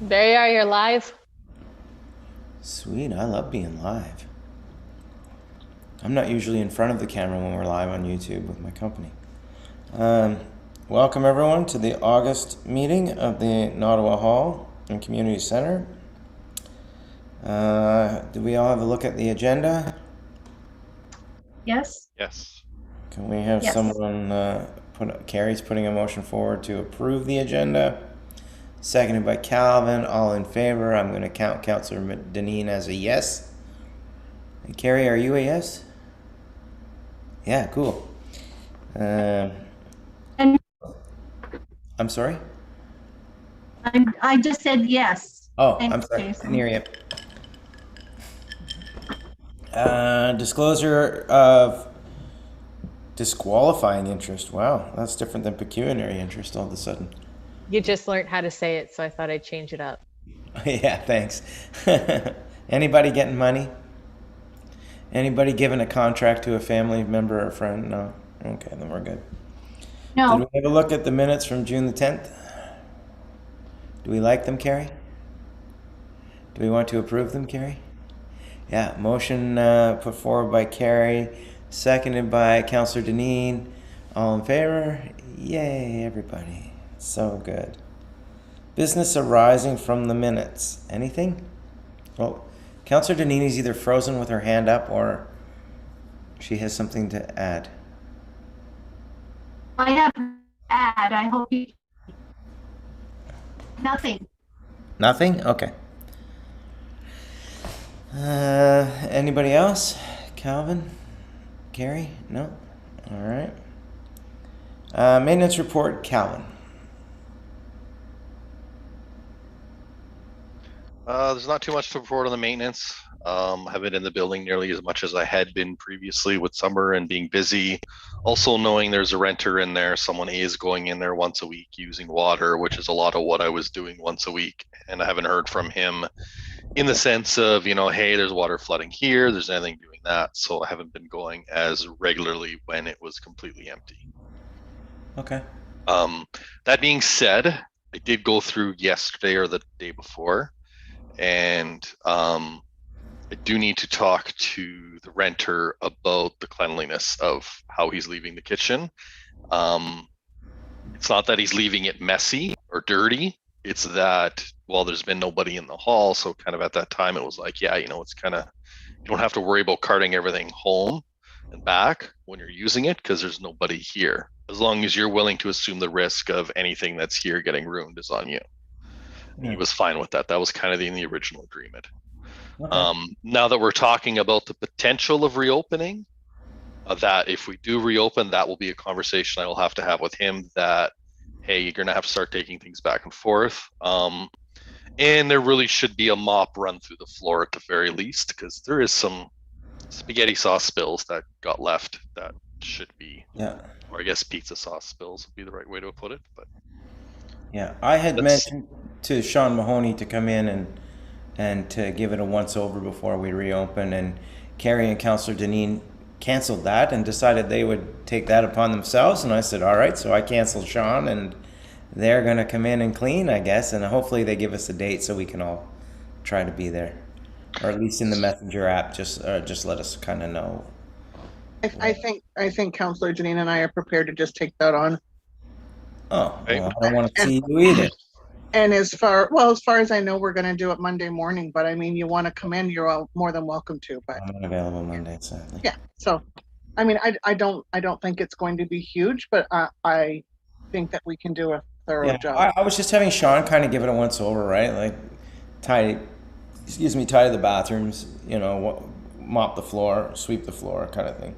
There you are, you're live. Sweet, I love being live. I'm not usually in front of the camera when we're live on YouTube with my company. Um, Welcome everyone to the August meeting of the Nottawa Hall and Community Center. Do we all have a look at the agenda? Yes. Yes. Can we have Yes. someone Carrie's putting a motion forward to approve the agenda? Seconded by Calvin. All in favor. I'm going to count Councillor Deneen as a yes. And Carrie, are you a yes? Yeah, cool. And I'm sorry? I just said yes. Oh, I'm Thanks, sorry. Jason. Didn't hear you. Disclosure of disqualifying interest. Wow, that's different than pecuniary interest all of a sudden. You just learned how to say it, so I thought I'd change it up. Yeah, thanks. Anybody getting money? Anybody giving a contract to a family member or friend? No? Okay, then we're good. Did No, we have a look at the minutes from June the 10th? Do we like them, Carrie? Do we want to approve them, Carrie? Yeah, motion put forward by Carrie, seconded by Councillor Deneen. All in favor? Yay, everybody. So good. Business arising from the minutes. Anything? Well, Councillor Deneen is either frozen with her hand up or she has something to add. I have to add. I hope you. Nothing. Nothing? Okay. Anybody else? Calvin? Carrie? No? All right. Maintenance report, Calvin. There's not too much to report on the maintenance. Haven't been in the building nearly as much as I had been previously with summer and being busy. Also knowing there's a renter in there, someone is going in there once a week using water, which is a lot of what I was doing once a week. And I haven't heard from him in the sense of, hey, there's water flooding here, there's anything doing that. So I haven't been going as regularly when it was completely empty. Okay. That being said, I did go through yesterday or the day before, and I do need to talk to the renter about the cleanliness of how he's leaving the kitchen. It's not that he's leaving it messy or dirty. It's that, well, there's been nobody in the hall. So kind of at that time, it was like, yeah, it's kind of, you don't have to worry about carting everything home and back when you're using it because there's nobody here. As long as you're willing to assume the risk of anything that's here getting ruined is on you. And he was fine with that. That was kind of in the original agreement. Okay. Now that we're talking about the potential of reopening, that if we do reopen, that will be a conversation I will have to have with him that, hey, you're going to have to start taking things back and forth. And there really should be a mop run through the floor at the very least, because there is some spaghetti sauce spills that got left that should be, Yeah. or I guess pizza sauce spills would be the right way to put it. But Yeah. I had mentioned to Sean Mahoney to come in and to give it a once over before we reopen, and Carrie and Councillor Deneen canceled that and decided they would take that upon themselves, and I said all right, so I canceled Sean, and they're going to come in and clean, I guess, and hopefully they give us a date so we can all try to be there, or at least in the messenger app, just let us kind of know. I think Councillor Janine and I are prepared to just take that on. Oh, well, I don't want to see you either. And as far as I know, we're going to do it Monday morning. But I mean, you want to come in, you're all more than welcome to. But I'm not available Monday, sadly. yeah, so I mean, I don't think it's going to be huge, but I think that we can do a thorough job. I was just having Sean kind of give it a once over, right? Like tidy the bathrooms, mop the floor, sweep the floor, kind of thing.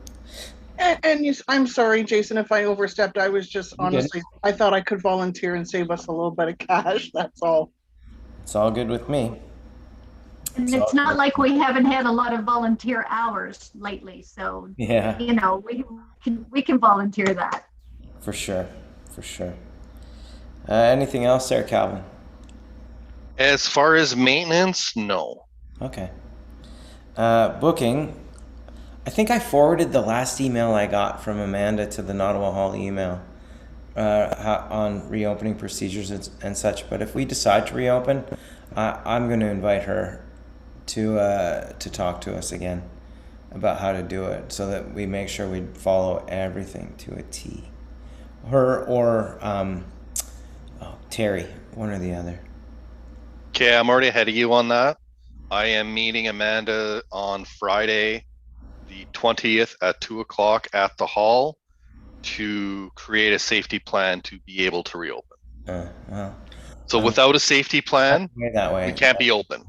And I'm sorry, Jason, if I overstepped. I was just You didn't. honestly, I thought I could volunteer and save us a little bit of cash. That's all. It's all good with me. And So- it's not like we haven't had a lot of volunteer hours lately. So, Yeah, we can volunteer that. for sure, for sure. Anything else there, Calvin? as far as maintenance, no. Okay. Booking. I think I forwarded the last email I got from Amanda to the Nottawa Hall email. on reopening procedures and such. But if we decide to reopen, I'm going to invite her to talk to us again about how to do it, so that we make sure we follow everything to a T. Her or Terry, one or the other. Okay, I'm already ahead of you on that. I am meeting Amanda on Friday, the 20th at 2 o'clock at the hall to create a safety plan to be able to reopen. Well, So without a safety plan, that way we can't be open.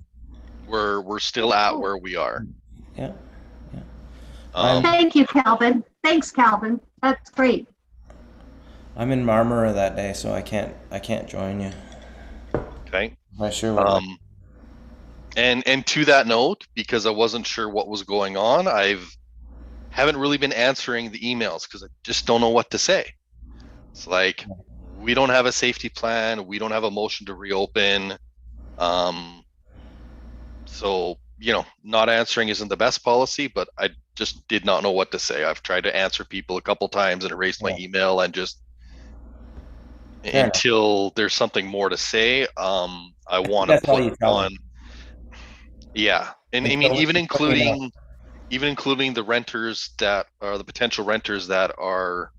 We're still at where we are. Yeah. Thank you, Calvin. Thanks, Calvin. That's great. I'm in Marmora that day, so I can't join you. Okay. I sure would. And to that note, because I wasn't sure what was going on, haven't really been answering the emails because I just don't know what to say. It's like, we don't have a safety plan, we don't have a motion to reopen. So, not answering isn't the best policy, but I just did not know what to say. I've tried to answer people a couple times and erased my email, and just until there's something more to say, I want to put on. Yeah, and I mean, even including the renters that are the potential renters that are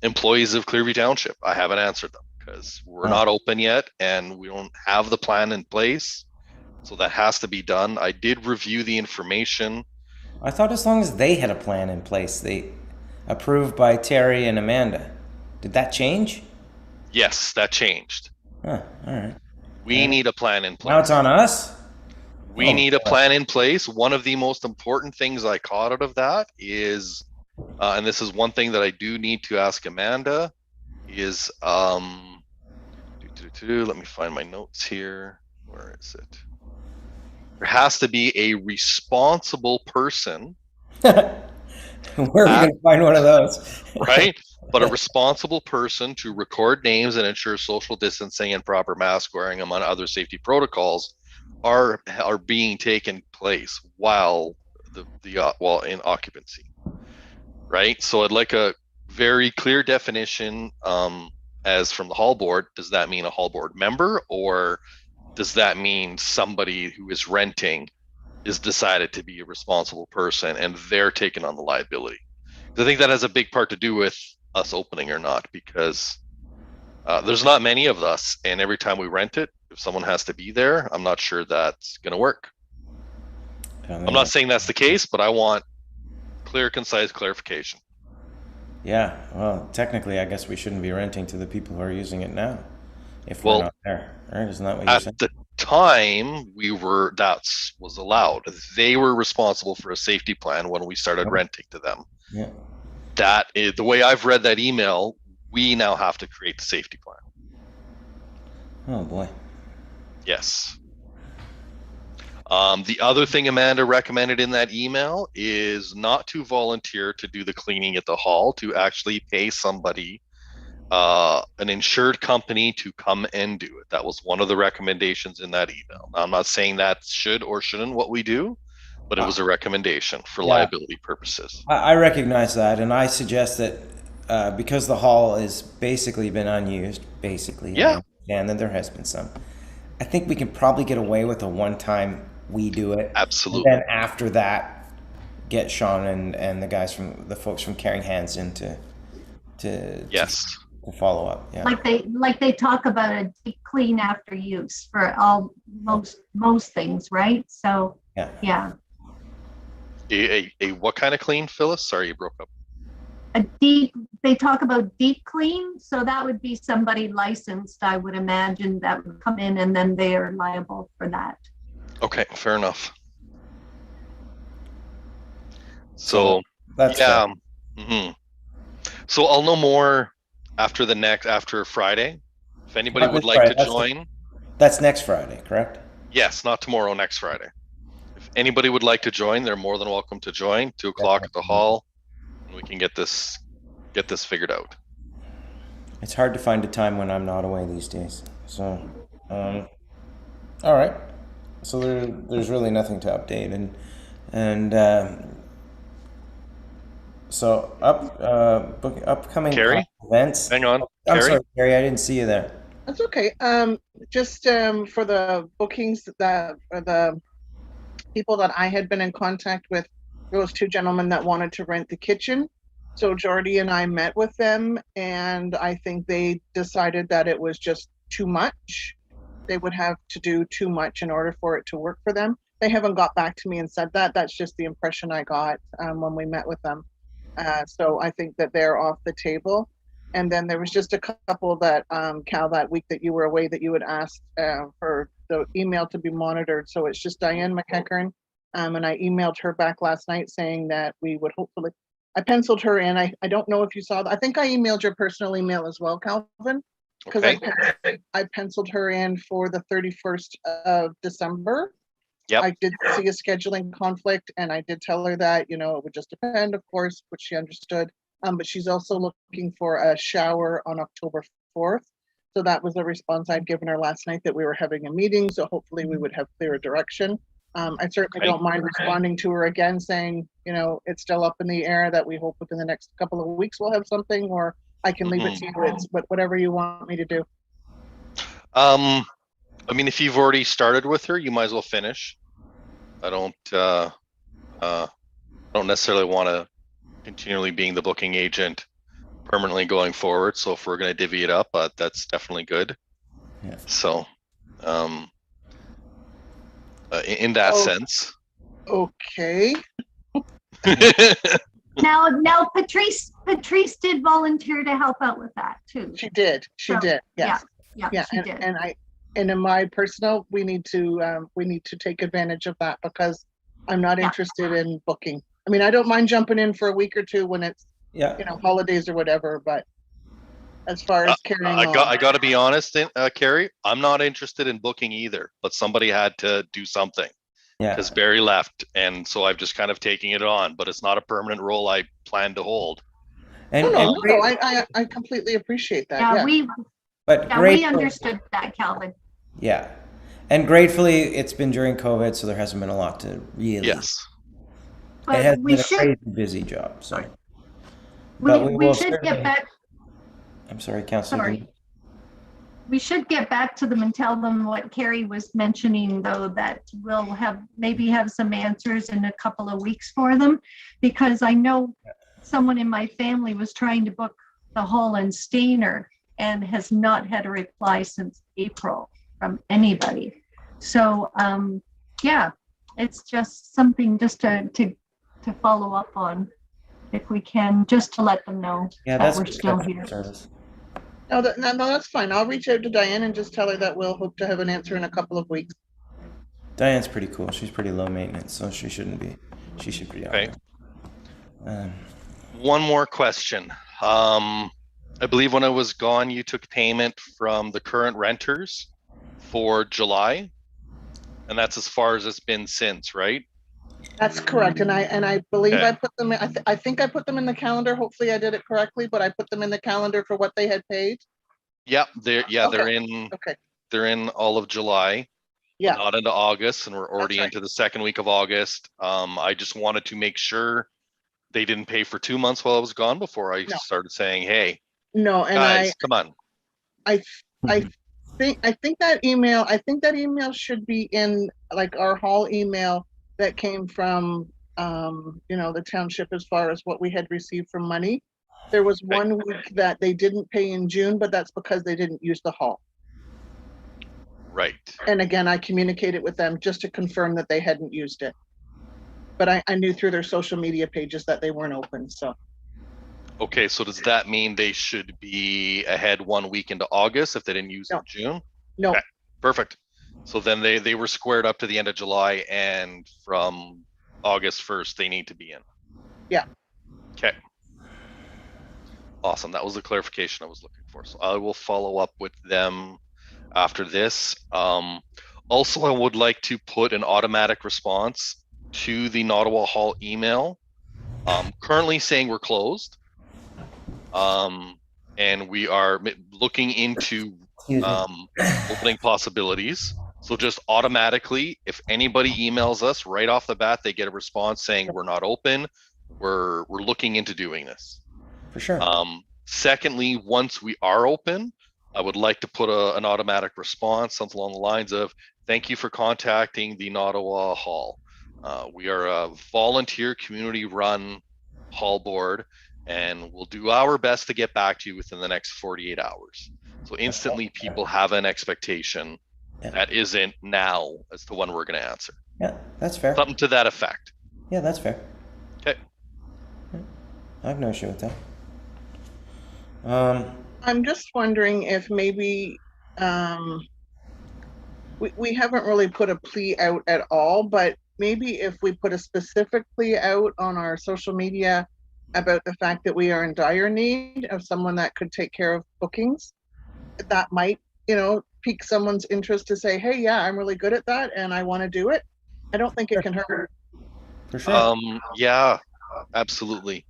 employees of Clearview Township. I haven't answered them because we're not open yet and we don't have the plan in place. So that has to be done. I did review the information. I thought as long as they had a plan in place, they approved by Terry and Amanda. Did that change? Yes, that changed. All right. We need a plan in place. Now it's on us? We need a plan in place. One of the most important things I caught out of that is, and this is one thing that I do need to ask Amanda, is, let me find my notes here. Where is it? There has to be a responsible person. Where are we going to find one of those? Right? But a responsible person to record names and ensure social distancing and proper mask wearing, among other safety protocols, are being taken place while while in occupancy. Right? So I'd like a very clear definition, as from the hall board. Does that mean a hall board member, or does that mean somebody who is renting is decided to be a responsible person and they're taking on the liability? I think that has a big part to do with us opening or not, because there's not many of us, and every time we rent it, if someone has to be there, I'm not sure that's going to work. I'm not saying that's the case, but I want clear, concise clarification. Yeah, well, technically, I guess we shouldn't be renting to the people who are using it now, if we're not there, right? Isn't that what you're saying? At the time, that was allowed. They were responsible for a safety plan when we started renting to them. Yeah. That is the way I've read that email. We now have to create the safety plan. Oh boy. Yes. The other thing Amanda recommended in that email is not to volunteer to do the cleaning at the hall, to actually pay somebody, an insured company, to come and do it. That was one of the recommendations in that email. Now, I'm not saying that should or shouldn't what we do, but it was a recommendation for liability purposes. I recognize that, and I suggest that because the hall has basically been unused, and then there has been some, I think we can probably get away with a one-time we do it. Absolutely. And then after that, get Sean and the folks from Caring Hands in to follow up. Yeah. Like they talk about a deep clean after use for most things, right? So yeah. A what kind of clean, Phyllis? Sorry, you broke up. They talk about deep clean, so that would be somebody licensed, I would imagine, that would come in, and then they are liable for that. Okay, fair enough. So that's So I'll know more after Friday. If anybody would like to join. That's next Friday, correct? Yes, not tomorrow, next Friday. If anybody would like to join, they're more than welcome to join. 2 o'clock at the hall, and we can get this figured out. It's hard to find a time when I'm not away these days. So, all right. So there's really nothing to update, so upcoming. Carrie, Events. Hang on, I'm Carrie. sorry, Carrie. I didn't see you there. That's okay. Just for the bookings that the people that I had been in contact with, those two gentlemen that wanted to rent the kitchen. So Jordy and I met with them, and I think they decided that it was just too much. They would have to do too much in order for it to work for them. They haven't got back to me and said that. That's just the impression I got when we met with them. So I think that they're off the table. And then there was just a couple that, Cal, that week that you were away, that you had asked for the email to be monitored. So it's just Diane McEachern. And I emailed her back last night saying that we would hopefully, I penciled her in. I don't know if you saw that. I think I emailed your personal email as well, Calvin, because Okay. I penciled her in for the 31st of December. Yep. I did see a scheduling conflict, and I did tell her that, it would just depend, of course, which she understood. But she's also looking for a shower on October 4th. So that was the response I'd given her last night, that we were having a meeting. So hopefully we would have clearer direction. I certainly don't mind responding to her again, saying, it's still up in the air, that we hope within the next couple of weeks we'll have something, or I can leave it to you. It's whatever you want me to do. I mean, if you've already started with her, you might as well finish. I don't necessarily want to continually being the booking agent permanently going forward. So if we're going to divvy it up, that's definitely good. Yeah. So, in that sense. Okay. Now Patrice did volunteer to help out with that too. She did. She did. Yes. Yeah, she did. And in my personal, we need to take advantage of that, because I'm not interested in booking. I mean, I don't mind jumping in for a week or two when it's holidays or whatever, but as far as carrying on, I got to be honest, Carrie, I'm not interested in booking either. But somebody had to do something. Yeah. Because Barry left, and so I've just kind of taking it on. But it's not a permanent role I plan to hold. And, no, I completely appreciate that. Yeah, we understood that, Calvin. Yeah. And gratefully, it's been during COVID, so there hasn't been a lot to really. Yes. But it has been a crazy busy job. So. We should get back. I'm sorry, Councilor. Sorry. We should get back to them and tell them what Carrie was mentioning, though, that we'll maybe have some answers in a couple of weeks for them, because I know someone in my family was trying to book the hall in Stainer and has not had a reply since April from anybody. So it's just something just to follow up on, if we can, just to let them know that we're still here. Service. No, that's fine. I'll reach out to Diane and just tell her that we'll hope to have an answer in a couple of weeks. Diane's pretty cool. She's pretty low maintenance, so she should be okay. One more question. I believe when I was gone, you took payment from the current renters for July, and that's as far as it's been since, right? That's correct, and I believe I put them in, I think I put them in the calendar. Hopefully I did it correctly, but I put them in the calendar for what they had paid. Yep, they're in. Okay. They're in all of July. Yeah. Not into August, and we're already into the second week of August. I just wanted to make sure they didn't pay for 2 months while I was gone before I started saying, "Hey, no, and guys, come on." I think that email should be in like our hall email that came from the township as far as what we had received from money. There was 1 week that they didn't pay in June, but that's because they didn't use the hall. Right. And again, I communicated with them just to confirm that they hadn't used it. But I knew through their social media pages that they weren't open, so. Okay, so does that mean they should be ahead 1 week into August if they didn't use it in June? No. Okay, perfect. So then they were squared up to the end of July, and from August 1st, they need to be in. Yeah. Okay. Awesome. That was the clarification I was looking for. So I will follow up with them after this. Also, I would like to put an automatic response to the Nottawa Hall email, currently saying we're closed. And we are looking into opening possibilities. So just automatically, if anybody emails us right off the bat, they get a response saying we're not open. We're looking into doing this. For sure. Secondly, once we are open, I would like to put an automatic response, something along the lines of, thank you for contacting the Nottawa Hall. We are a volunteer community-run hall board, and we'll do our best to get back to you within the next 48 hours. So instantly people have an expectation that isn't now as to when we're going to answer. Yeah, that's fair. Something to that effect. Yeah, that's fair. Okay. I have no issue with that. I'm just wondering if maybe we haven't really put a plea out at all, but maybe if we put a specific plea out on our social media about the fact that we are in dire need of someone that could take care of bookings, that might, pique someone's interest to say, hey, yeah, I'm really good at that and I want to do it. I don't think it can hurt. For sure. Yeah, absolutely.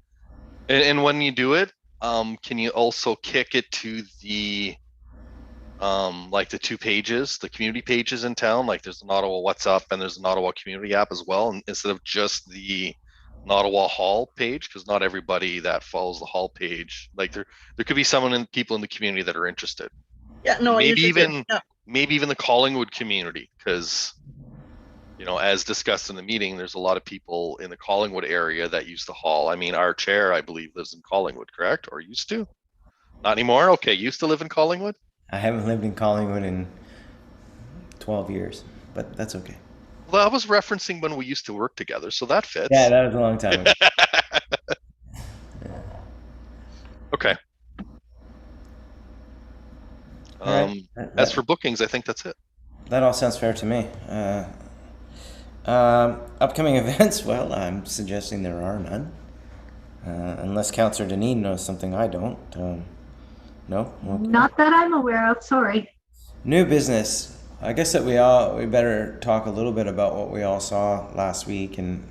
And when you do it, can you also kick it to the like the 2 pages, the community pages in town? Like there's an Ottawa What's Up and there's an Ottawa community app as well, and instead of just the Nottawa Hall page, because not everybody that follows the Hall page, like there could be people in the community that are interested. Yeah, no, maybe even the Collingwood community, because as discussed in the meeting, there's a lot of people in the Collingwood area that use the Hall. I mean, our chair, I believe, lives in Collingwood, correct? Or used to? Not anymore? Okay, used to live in Collingwood? I haven't lived in Collingwood in 12 years, but that's okay. Well, I was referencing when we used to work together, so that fits. Yeah, that was a long time ago. Okay. As for bookings, I think that's it. That all sounds fair to me. Upcoming events, well, I'm suggesting there are none. Unless Councillor Deneen knows something I don't. No? Okay. Not that I'm aware of, sorry. New business. I guess that we better talk a little bit about what we all saw last week and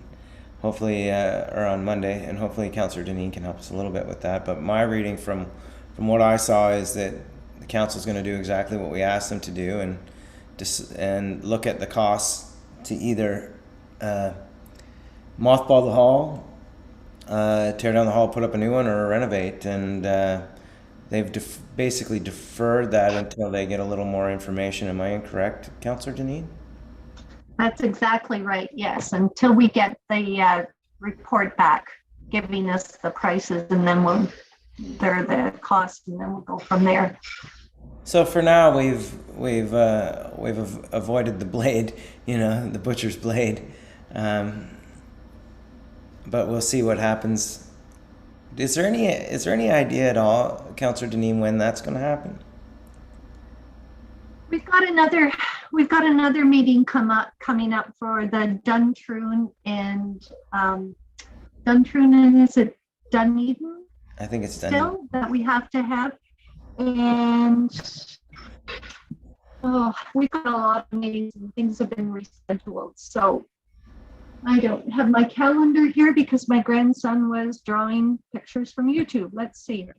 hopefully, or on Monday, and hopefully Councillor Deneen can help us a little bit with that. But my reading from what I saw is that the council's going to do exactly what we asked them to do and look at the costs to either mothball the hall, tear down the hall, put up a new one, or renovate. And they've basically deferred that until they get a little more information. Am I incorrect, Councillor Deneen? That's exactly right, yes, until we get the report back giving us the prices, and then the cost, and then we'll go from there. So for now, we've avoided the blade, the butcher's blade, but we'll see what happens. Is there any idea at all, Councillor Deneen, when that's going to happen? We've got another meeting coming up for the Duntroon and is it Dunedin? I think it's Dunedin. Still that we have to have, and we've got a lot of meetings and things have been rescheduled. So I don't have my calendar here because my grandson was drawing pictures from YouTube. Let's see.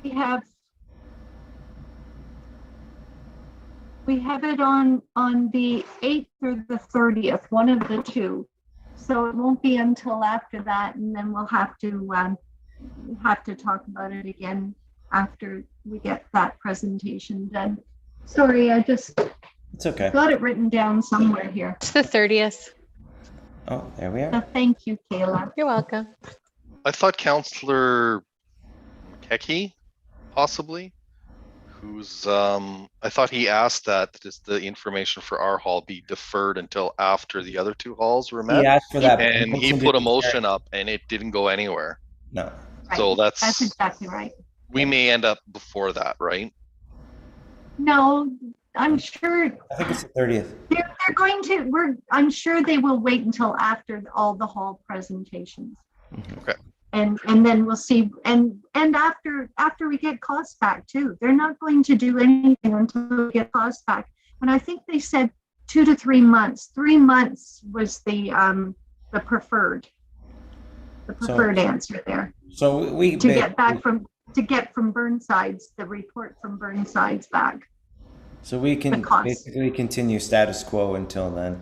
We have it on the 8th or the 30th, one of the two. So it won't be until after that, and then we'll have to talk about it again after we get that presentation done. Sorry, it's okay. Got it written down somewhere here. It's the 30th. Oh, there we are. So thank you, Kayla. You're welcome. I thought Councillor Kecky, possibly, I thought he asked that just the information for our hall be deferred until after the other two halls were met. He asked for that, and he put a motion up and it didn't go anywhere. No. Right. So that's exactly right. We may end up before that, right? No, I'm sure. I think it's the 30th. They're going to. I'm sure they will wait until after all the hall presentations. Okay. And then we'll see. And after we get costs back too. They're not going to do anything until we get costs back. And I think they said 2 to 3 months. 3 months was the preferred answer there. So we get from Burnside's the report from Burnside's back. So we can basically continue status quo until then.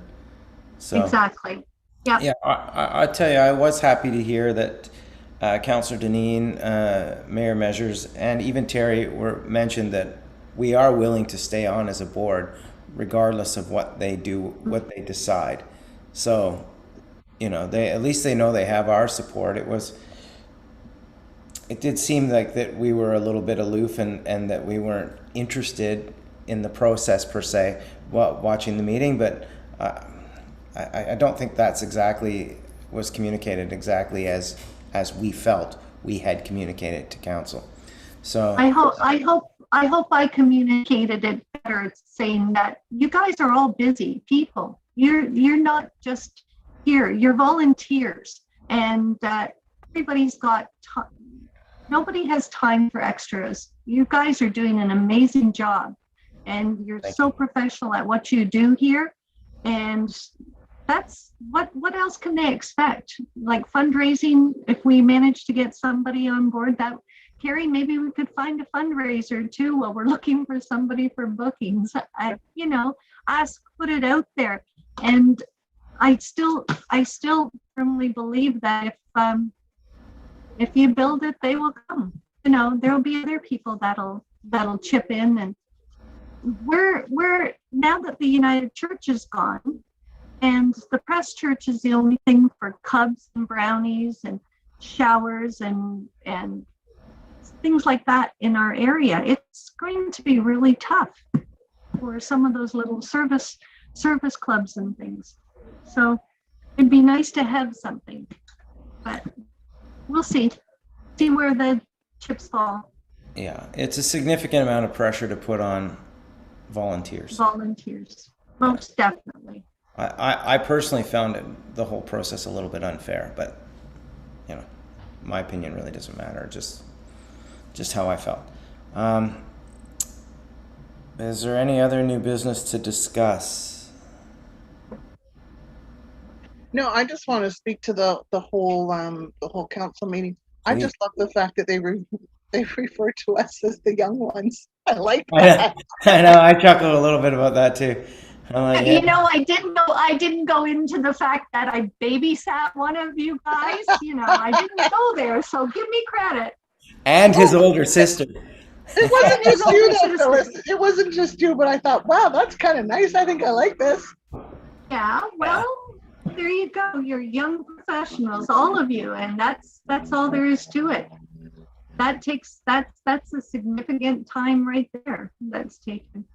So exactly. Yeah. Yeah. I tell you, I was happy to hear that Councillor Deneen, Mayor Measures, and even Terry were mentioned that we are willing to stay on as a board regardless of what they do, what they decide. So, you know, they at least they know they have our support. It did seem like that we were a little bit aloof and that we weren't interested in the process per se while watching the meeting, but I don't think that's exactly was communicated exactly as we felt we had communicated to council. So I hope I communicated it better, saying that you guys are all busy people. You're not just here, you're volunteers, and everybody's got time. Nobody has time for extras. You guys are doing an amazing job, and you're so professional at what you do here. And that's what else can they expect? Like fundraising, if we manage to get somebody on board, that Carrie, maybe we could find a fundraiser too while we're looking for somebody for bookings. Put it out there. And I still firmly believe that if you build it, they will come. You know, there'll be other people that'll chip in. And we're now that the United Church is gone, and the Press Church is the only thing for cubs and brownies and showers and things like that in our area, it's going to be really tough for some of those little service clubs and things. So it'd be nice to have something, but we'll see where the chips fall. Yeah, it's a significant amount of pressure to put on volunteers. Most definitely. I personally found the whole process a little bit unfair, but you know, my opinion really doesn't matter. Just how I felt. Is there any other new business to discuss? No, I just want to speak to the whole council meeting. Please. I just love the fact that they refer to us as the young ones. I like that. I know. I chuckled a little bit about that too. Like, you know, I didn't go into the fact that I babysat one of you guys. You know, I didn't go there. So give me credit. And his older sister. It wasn't just you, Phyllis. It wasn't just you, but I thought, wow, that's kind of nice. I think I like this. Yeah, well, there you go. You're young professionals, all of you, and that's all there is to it. That's a significant time right there that's taken.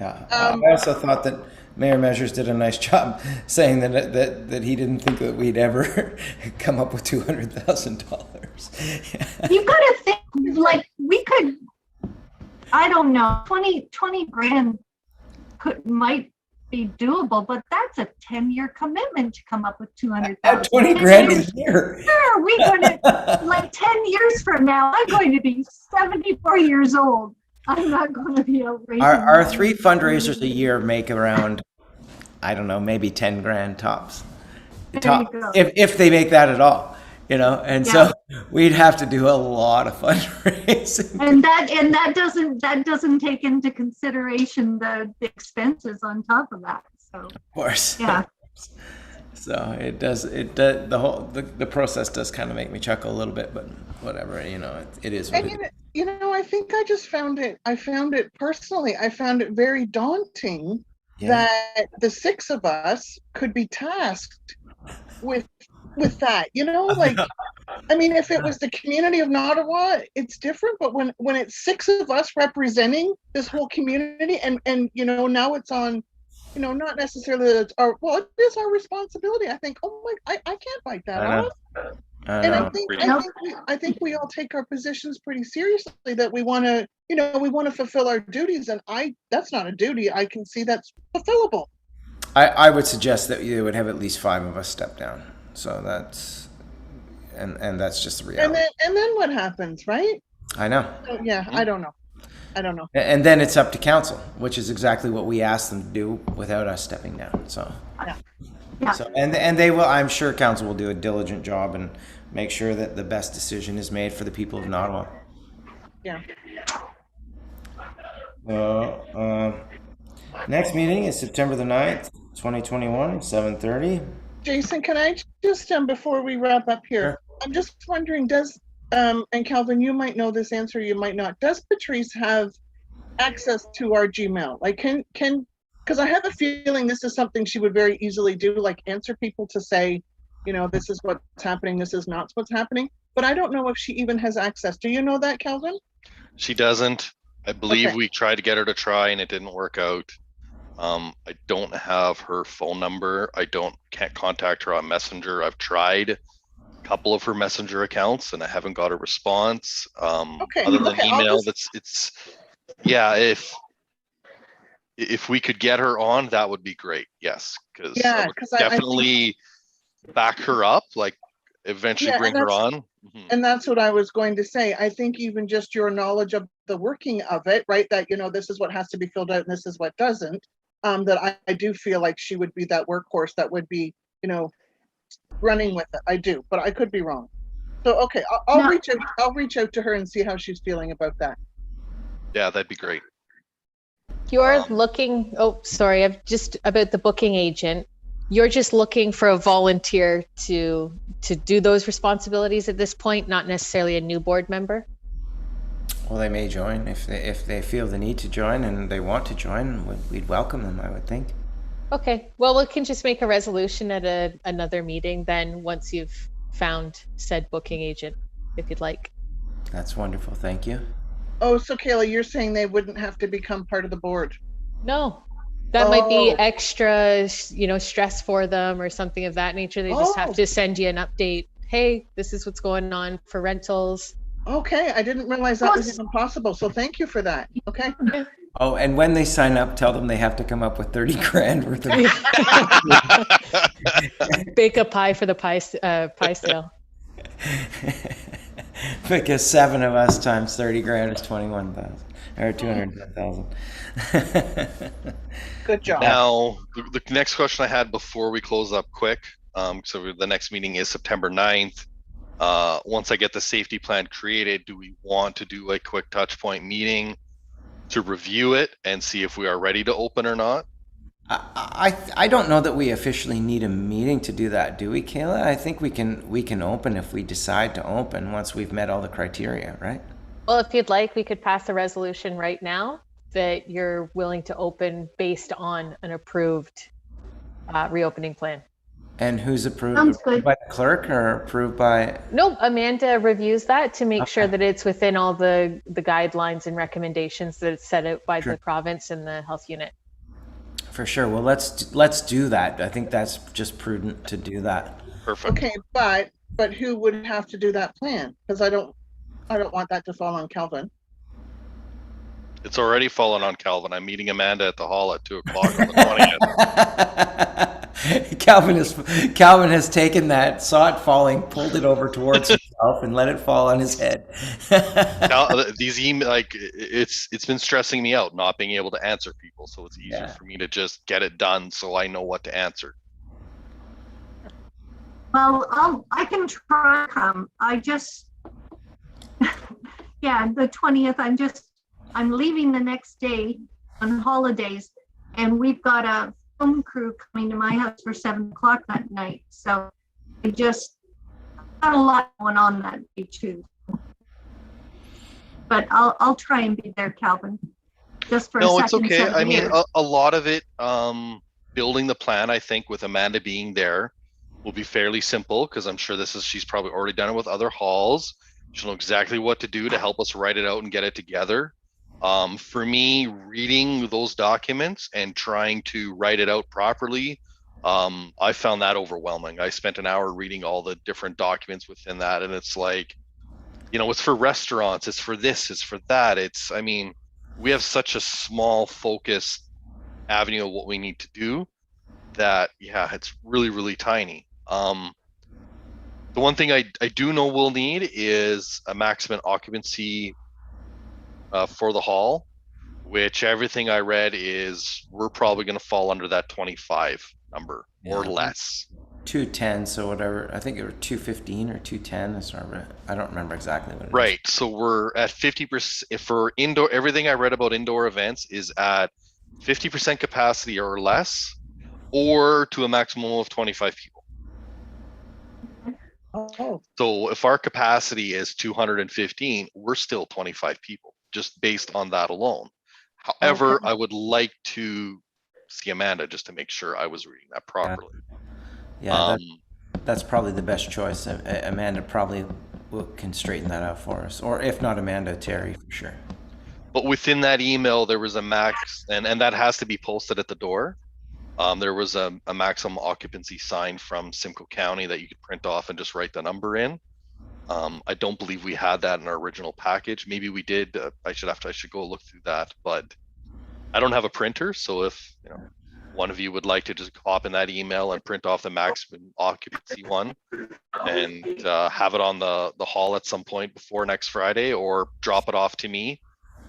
Yeah, I also thought that Mayor Measures did a nice job saying that he didn't think that we'd ever come up with $200,000. You got to think, like, we could, I don't know, 20 grand might be doable, but that's a 10-year commitment to come up with 200,000. 20 grand a year. Sure, we're going to, like 10 years from now, I'm going to be 74 years old. I'm not going to be outrageous. Our 3 fundraisers a year make around, I don't know, maybe 10 grand tops. If they make that at all, you know, and so we'd have to do a lot of fundraising. And that doesn't take into consideration the expenses on top of that. So of course. Yeah. So it does the process does kind of make me chuckle a little bit, but whatever, you know, it is what it is. You know, I think I found it personally, I found it very daunting that the 6 of us could be tasked with that, you know, like, I mean, if it was the community of Nottawa, it's different, but when it's 6 of us representing this whole community and you know, now it's on, you know, not necessarily that it's it is our responsibility. I think, oh my, I can't bite that off. And I think we all take our positions pretty seriously, that we want to, you know, we want to fulfill our duties, and that's not a duty. I can see that's fulfillable. I would suggest that you would have at least 5 of us step down. So that's that's just the reality. And then what happens, right? I know. So, yeah, I don't know. And then it's up to council, which is exactly what we asked them to do without us stepping down. So. Yeah. So, and they will, I'm sure council will do a diligent job and make sure that the best decision is made for the people of Nottawa. Yeah. Next meeting is September the 9th, 2021, 7:30. Jason, can I just, before we wrap up here, I'm just wondering, does, and Calvin, you might know this answer, you might not. Does Patrice have access to our Gmail? Like, because I have a feeling this is something she would very easily do, like answer people to say, you know, this is what's happening, this is not what's happening. But I don't know if she even has access. Do you know that, Calvin? She doesn't. I believe Okay. we tried to get her to try and it didn't work out. I don't have her phone number. Can't contact her on Messenger. I've tried a couple of her Messenger accounts and I haven't got a response. Okay, Other than okay, I'll email, just- yeah, if we could get her on, that would be great. Yes, because Yeah, I would 'cause I definitely back her up, like eventually Yeah, bring and her on. Mhm. And that's what I was going to say. I think even just your knowledge of the working of it, right? That, you know, this is what has to be filled out and this is what doesn't. That I do feel like she would be that workhorse that would be, you know, running with it. I do, but I could be wrong. So, okay, I'll No. reach out. I'll reach out to her and see how she's feeling about that. Yeah, that'd be great. You're looking, oh, sorry, I've just about the booking agent. You're just looking for a volunteer to do those responsibilities at this point, not necessarily a new board member? Well, they may join if they feel the need to join and they want to join. We'd welcome them, I would think. Okay, well, we can just make a resolution at another meeting then once you've found said booking agent, if you'd like. That's wonderful. Thank you. Oh, so Kayla, you're saying they wouldn't have to become part of the board? No, that might be Oh. extra, stress for them or something of that nature. They just Oh. have to send you an update. Hey, this is what's going on for rentals. Okay, I didn't realize that was even possible. So thank you for that. Okay. Oh, and when they sign up, tell them they have to come up with 30 grand worth of. Bake a pie for the pie sale. Because 7 of us times 30 grand is 21,000 or 210,000. Good job. Now, the next question I had before we close up quick, so the next meeting is September 9th. Once I get the safety plan created, do we want to do a quick touch point meeting to review it and see if we are ready to open or not? I don't know that we officially need a meeting to do that, do we, Kayla? I think we can open if we decide to open once we've met all the criteria, right? Well, if you'd like, we could pass a resolution right now that you're willing to open based on an approved reopening plan. And who's approved? Sounds good. Approved by the clerk or approved by? Nope, Amanda reviews that to make sure Okay. that it's within all the guidelines and recommendations that it's set out by Sure. the province and the health unit. For sure. Well, let's do that. I think that's just prudent to do that. Perfect. Okay, but who would have to do that plan? Because I don't want that to fall on Calvin. It's already fallen on Calvin. I'm meeting Amanda at the hall at 2:00 on the 20th. Calvin has taken that, saw it falling, pulled it over towards himself, and let it fall on his head. These email, like it's been stressing me out not being able to answer people, so it's easier Yeah. for me to just get it done so I know what to answer. Well, I can try come. I just, yeah, the 20th, I'm leaving the next day on holidays, and we've got a film crew coming to my house for 7 o'clock that night. So I just got a lot going on that day too. But I'll try and be there, Calvin, just for a No, second. it's okay. set of I mean, ears. a lot of it, building the plan, I think with Amanda being there will be fairly simple because I'm sure she's probably already done it with other halls. She'll know exactly what to do to help us write it out and get it together. For me, reading those documents and trying to write it out properly, I found that overwhelming. I spent an hour reading all the different documents within that, and it's like, it's for restaurants, it's for this, it's for that. I mean, we have such a small focused avenue of what we need to do that, yeah, it's really, really tiny. The one thing I do know we'll need is a maximum occupancy for the hall, which everything I read is we're probably going to fall under that 25 number or Yeah. less. 210, so whatever. I think it was 215 or 210. I don't remember exactly what it is. Right. So we're at 50% for indoor. Everything I read about indoor events is at 50% capacity or less, or to a maximum of 25 people. Oh, So if our capacity is 215, we're still 25 people just based on that alone. However, Okay. I would like to see Amanda just to make sure I was reading that properly. Yeah, that's probably the best choice. Amanda probably can straighten that out for us, or if not Amanda, Terry for sure. But within that email, there was a max, and that has to be posted at the door. There was a maximum occupancy sign from Simcoe County that you could print off and just write the number in. I don't believe we had that in our original package. Maybe we did. I should go look through that, but I don't have a printer. So if one of you would like to just hop in that email and print off the maximum occupancy one and have it on the hall at some point before next Friday, or drop it off to me,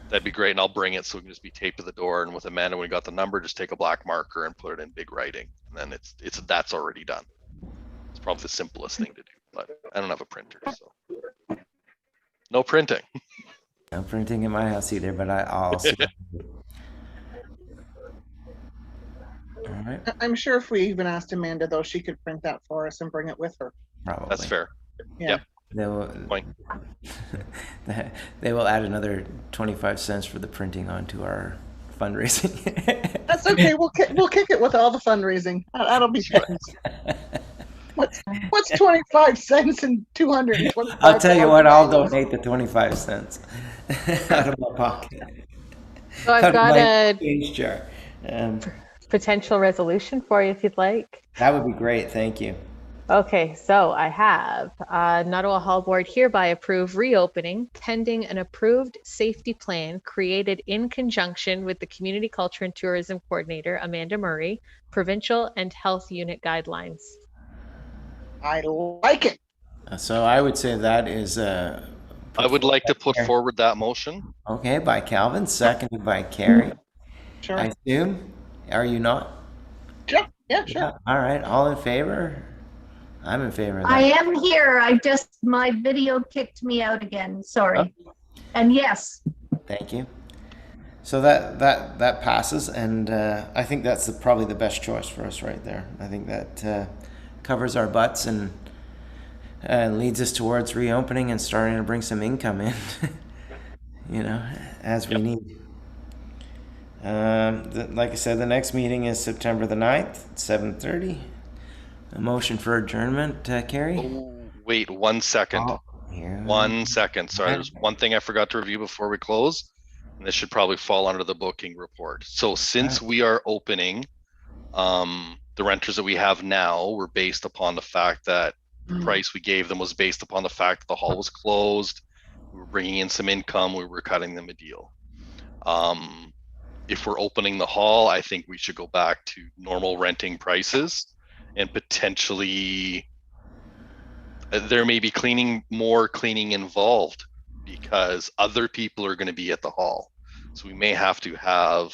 that'd be great. And I'll bring it so it can just be taped to the door. And with Amanda, when we got the number, just take a black marker and put it in big writing. And then that's already done. It's probably the simplest thing to do, but I don't have a printer, so no printing. No printing in my house either, but I'll see. All right. I'm sure if we even asked Amanda, though, she could print that for us and bring it with her. Probably. That's fair. Yeah. Point. They will add another 25 cents for the printing onto our fundraising. That's okay. We'll kick it with all the fundraising. That'll be fun. What's 25 cents and 225? I'll tell you what, I'll donate the 25 cents out of my pocket. So I've got a change jar. potential resolution for you if you'd like. That would be great. Thank you. Okay, so I have Nottawa Hall Board hereby approve reopening pending an approved safety plan created in conjunction with the Community Culture and Tourism Coordinator, Amanda Murray, provincial and health unit guidelines. I like it. So I would say that is I would like to put forward that motion. Okay, by Calvin, seconded by Carrie. Sure. I assume. Are you not? Sure. Yeah, sure. Yeah. All right. All in favor? I'm in favor of that. I am here. My video kicked me out again. Sorry. Oh. And yes. Thank you. So that passes, and I think that's probably the best choice for us right there. I think that covers our butts and leads us towards reopening and starting to bring some income in, as we need. Like I said, the next meeting is September the 9th, 7:30. A motion for adjournment, Carrie? Oh, wait 1 second. Oh, yeah. 1 second. Sorry, there's one thing I forgot to review before we close. And this should probably fall under the booking report. So since we are opening, the renters that we have now were based upon the fact that the price we gave them was based upon the fact that the hall was closed. We were bringing in some income. We were cutting them a deal. If we're opening the hall, I think we should go back to normal renting prices, and potentially there may be more cleaning involved because other people are going to be at the hall. So we may have to have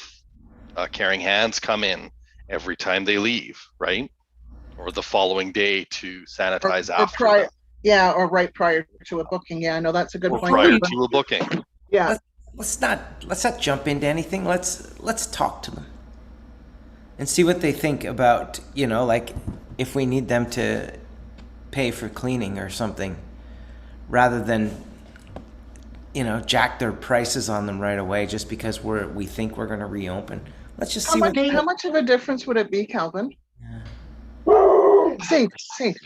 caring hands come in every time they leave, right? Or the following day to sanitize after them. Yeah, or right prior to a booking. Yeah, I know that's a good point. Prior to a booking. Yeah. Let's not jump into anything. Let's talk to them and see what they think about, like if we need them to pay for cleaning or something, rather than jack their prices on them right away just because we think we're going to reopen. Let's just see how much of a difference would it be, Calvin? Yeah. Safe.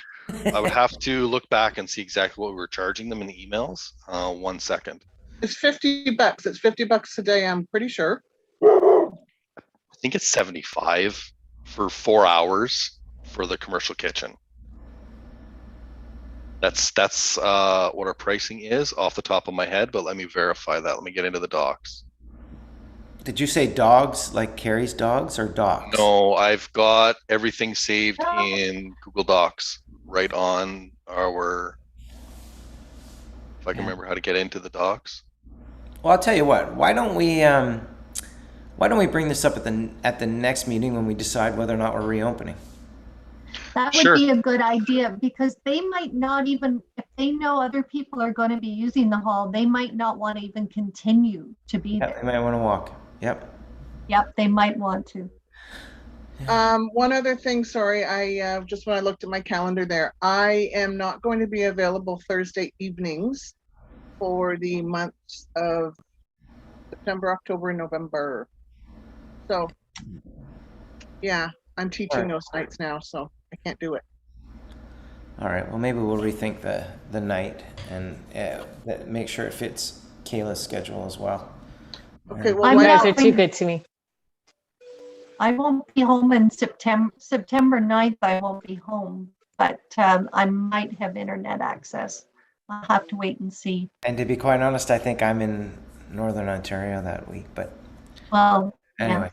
I would have to look back and see exactly what we were charging them in the emails. 1 second. It's $50. It's $50 a day, I'm pretty sure. I think it's 75 for 4 hours for the commercial kitchen. That's what our pricing is off the top of my head, but let me verify that. Let me get into the docs. Did you say dogs, like Carrie's dogs, or docs? No, I've got everything saved in Google Docs right on our, if I can remember how to get into the docs. Well, I'll tell you what. Why don't we bring this up at the next meeting when we decide whether or not we're reopening? That would be a good idea, because they might not even, if they know other people are going to be using the hall, they might not want to even continue to be there. They might want to walk. Yep. Yep, they might want to. One other thing, sorry, I just when I looked at my calendar there, I am not going to be available Thursday evenings for the months of September, October, and November. So, yeah, I'm teaching those nights now, so I can't do it. All right. Well, maybe we'll rethink the night and make sure it fits Kayla's schedule as well. Okay. And- Well, You I'm guys not- are too good to me. I won't be home in September 9th. I won't be home, but I might have internet access. I'll have to wait and see. And to be quite honest, I think I'm in Northern Ontario that week. But Well, anyway,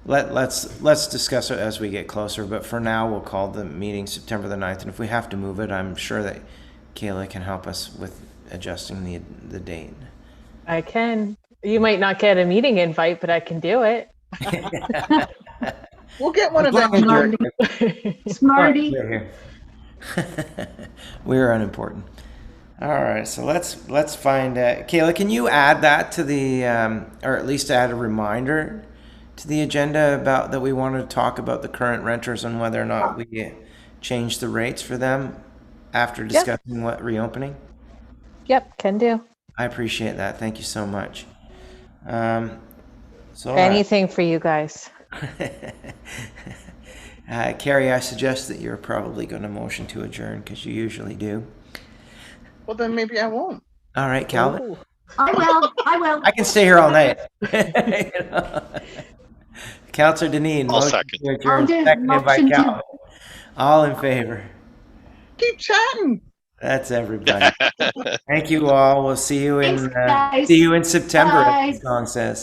let's discuss it as we get closer. But for now, we'll call the meeting September the 9th. And if we have to move it, I'm sure that Kayla can help us with adjusting the date. I can. You might not get a meeting invite, but I can do it. we'll get one of As long them. as you're- Smarty. We're here. We're unimportant. All right, so let's find Kayla. Can you add that to the or at least add a reminder to the agenda about that we want to talk about the current renters and whether or not we change the rates for them after discussing what reopening? Yep, can do. I appreciate that. Thank you so much. So Anything for you guys. Carrie, I suggest that you're probably going to motion to adjourn because you usually do. Well, then maybe I won't. All right, Calvin. Ooh. I will. I can stay here all night. You know? Councillor Deneen, I'll motion second. to adjourn, I'll do seconded by motion to- Calvin. All in favor? Keep chatting. That's everybody. Thank you all. We'll see you Thanks, in guys. September, Bye. as the song says.